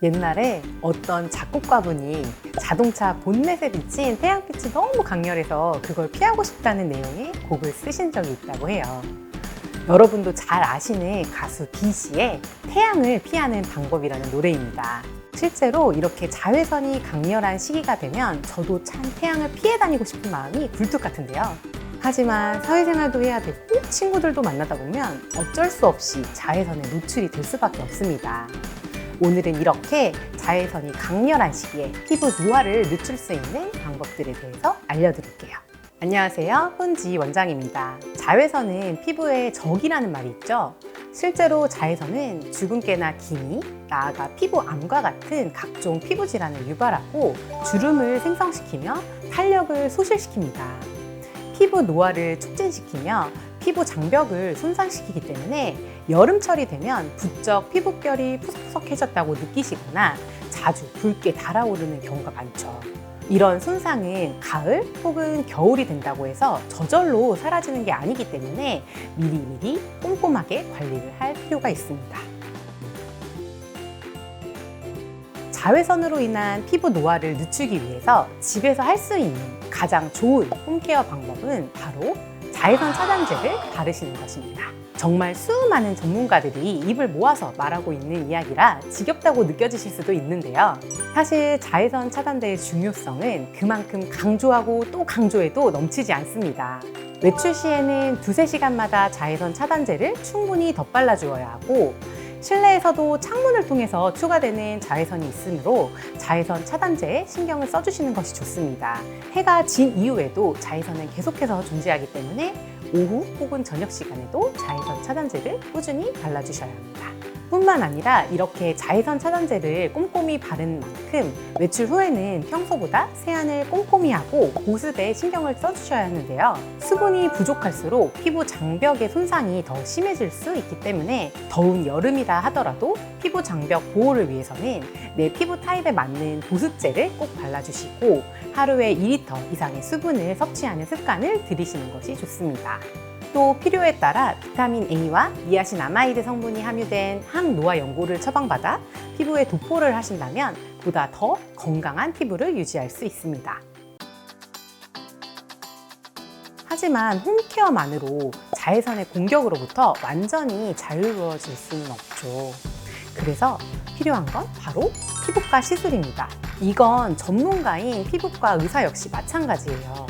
옛날에 어떤 작곡가분이 자동차 본넷에 비친 태양빛이 너무 강렬해서 그걸 피하고 싶다는 내용의 곡을 쓰신 적이 있다고 해요. 여러분도 잘 아시는 가수 비씨의 태양을 피하는 방법이라는 노래입니다. 실제로 이렇게 자외선이 강렬한 시기가 되면 저도 참 태양을 피해 다니고 싶은 마음이 굴뚝 같은데요. 하지만 사회생활도 해야 되고 친구들도 만나다 보면 어쩔 수 없이 자외선에 노출이 될 수밖에 없습니다. 오늘은 이렇게 자외선이 강렬한 시기에 피부 노화를 늦출 수 있는 방법들에 대해서 알려드릴게요. 안녕하세요, 훈지 원장입니다. 자외선은 피부의 적이라는 말이 있죠. 실제로 자외선은 주근깨나 기미, 나아가 피부암과 같은 각종 피부 질환을 유발하고 주름을 생성시키며 탄력을 소실시킵니다. 피부 노화를 촉진시키며 피부 장벽을 손상시키기 때문에 여름철이 되면 부쩍 피부결이 푸석푸석해졌다고 느끼시거나 자주 붉게 달아오르는 경우가 많죠. 이런 손상은 가을 혹은 겨울이 된다고 해서 저절로 사라지는 게 아니기 때문에 미리미리 꼼꼼하게 관리를 할 필요가 있습니다. 자외선으로 인한 피부 노화를 늦추기 위해서 집에서 할 수 있는 가장 좋은 홈케어 방법은 바로 자외선 차단제를 바르시는 것입니다. 정말 수많은 전문가들이 입을 모아서 말하고 있는 이야기라 지겹다고 느껴지실 수도 있는데요. 사실 자외선 차단제의 중요성은 그만큼 강조하고 또 강조해도 넘치지 않습니다. 외출 시에는 2~3시간마다 자외선 차단제를 충분히 덧발라 주어야 하고, 실내에서도 창문을 통해서 추가되는 자외선이 있으므로 자외선 차단제에 신경을 써주시는 것이 좋습니다. 해가 진 이후에도 자외선은 계속해서 존재하기 때문에 오후 혹은 저녁 시간에도 자외선 차단제를 꾸준히 발라주셔야 합니다. 뿐만 아니라 이렇게 자외선 차단제를 꼼꼼히 바른 만큼 외출 후에는 평소보다 세안을 꼼꼼히 하고 보습에 신경을 써주셔야 하는데요. 수분이 부족할수록 피부 장벽의 손상이 더 심해질 수 있기 때문에 더운 여름이라 하더라도 피부 장벽 보호를 위해서는 내 피부 타입에 맞는 보습제를 꼭 발라주시고 하루에 2리터 이상의 수분을 섭취하는 습관을 들이시는 것이 좋습니다. 또 필요에 따라 비타민 A와 니아신아마이드 성분이 함유된 항노화 연고를 처방받아 피부에 도포를 하신다면 보다 더 건강한 피부를 유지할 수 있습니다. 하지만 홈케어만으로 자외선의 공격으로부터 완전히 자유로워질 수는 없죠. 그래서 필요한 건 바로 피부과 시술입니다. 이건 전문가인 피부과 의사 역시 마찬가지예요.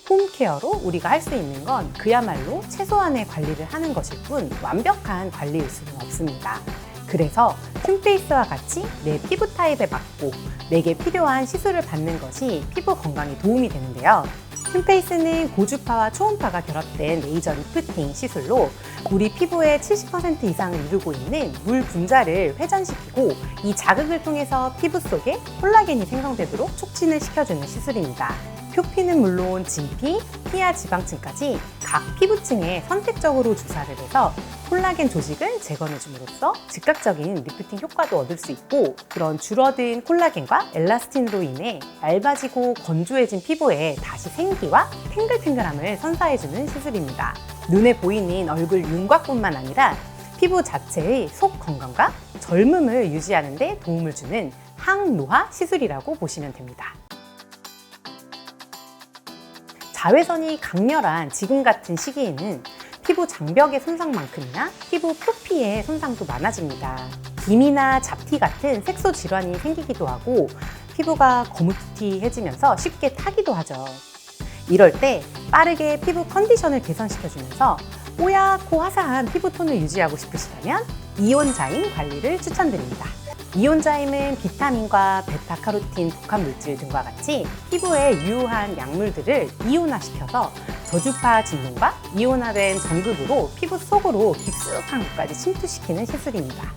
홈케어로 우리가 할 수 있는 건 그야말로 최소한의 관리를 하는 것일 뿐 완벽한 관리일 수는 없습니다. 그래서 튠페이스와 같이 내 피부 타입에 맞고 내게 필요한 시술을 받는 것이 피부 건강에 도움이 되는데요. 튠페이스는 고주파와 초음파가 결합된 레이저 리프팅 시술로 우리 피부의 70% 이상을 이루고 있는 물 분자를 회전시키고 이 자극을 통해서 피부 속에 콜라겐이 생성되도록 촉진을 시켜주는 시술입니다. 표피는 물론 진피, 피하 지방층까지 각 피부층에 선택적으로 주사를 해서 콜라겐 조직을 제거해줌으로써 즉각적인 리프팅 효과도 얻을 수 있고, 그런 줄어든 콜라겐과 엘라스틴으로 인해 얇아지고 건조해진 피부에 다시 생기와 탱글탱글함을 선사해주는 시술입니다. 눈에 보이는 얼굴 윤곽뿐만 아니라 피부 자체의 속 건강과 젊음을 유지하는 데 도움을 주는 항노화 시술이라고 보시면 됩니다. 자외선이 강렬한 지금 같은 시기에는 피부 장벽의 손상만큼이나 피부 표피의 손상도 많아집니다. 기미나 잡티 같은 색소 질환이 생기기도 하고 피부가 거무튀해지면서 쉽게 타기도 하죠. 이럴 때 빠르게 피부 컨디션을 개선시켜주면서 뽀얗고 화사한 피부톤을 유지하고 싶으시다면 이온자임 관리를 추천드립니다. 이온자임은 비타민과 베타카로틴 독한 물질 등과 같이 피부에 유효한 약물들을 이온화시켜서 저주파 진동과 이온화된 전극으로 피부 속으로 깊숙한 곳까지 침투시키는 시술입니다.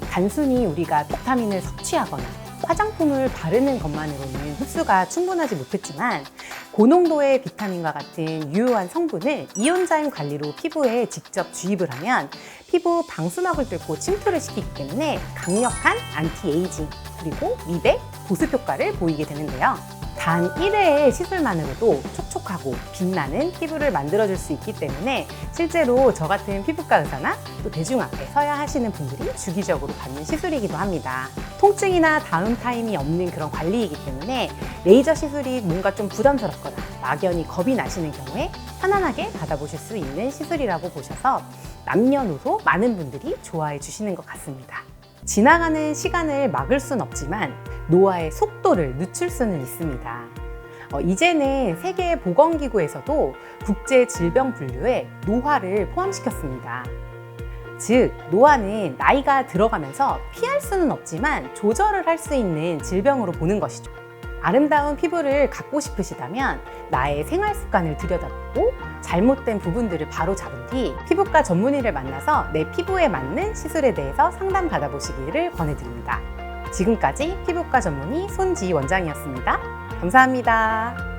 단순히 우리가 비타민을 섭취하거나 화장품을 바르는 것만으로는 흡수가 충분하지 못했지만 고농도의 비타민과 같은 유효한 성분을 이온자임 관리로 피부에 직접 주입을 하면 피부 방수막을 뚫고 침투를 시키기 때문에 강력한 안티에이징 그리고 미백, 보습 효과를 보이게 되는데요. 단 1회의 시술만으로도 촉촉하고 빛나는 피부를 만들어줄 수 있기 때문에 실제로 저 같은 피부과 의사나 또 대중 앞에 서야 하시는 분들이 주기적으로 받는 시술이기도 합니다. 통증이나 다운타임이 없는 그런 관리이기 때문에 레이저 시술이 뭔가 좀 부담스럽거나 막연히 겁이 나시는 경우에 편안하게 받아보실 수 있는 시술이라고 보셔서 남녀노소 많은 분들이 좋아해 주시는 것 같습니다. 지나가는 시간을 막을 순 없지만 노화의 속도를 늦출 수는 있습니다. 이제는 세계보건기구에서도 국제질병분류에 노화를 포함시켰습니다. 즉, 노화는 나이가 들어가면서 피할 수는 없지만 조절을 할 수 있는 질병으로 보는 것이죠. 아름다운 피부를 갖고 싶으시다면 나의 생활 습관을 들여다보고 잘못된 부분들을 바로 잡은 뒤 피부과 전문의를 만나서 내 피부에 맞는 시술에 대해서 상담 받아보시기를 권해드립니다. 지금까지 피부과 전문의 손지희 원장이었습니다. 감사합니다.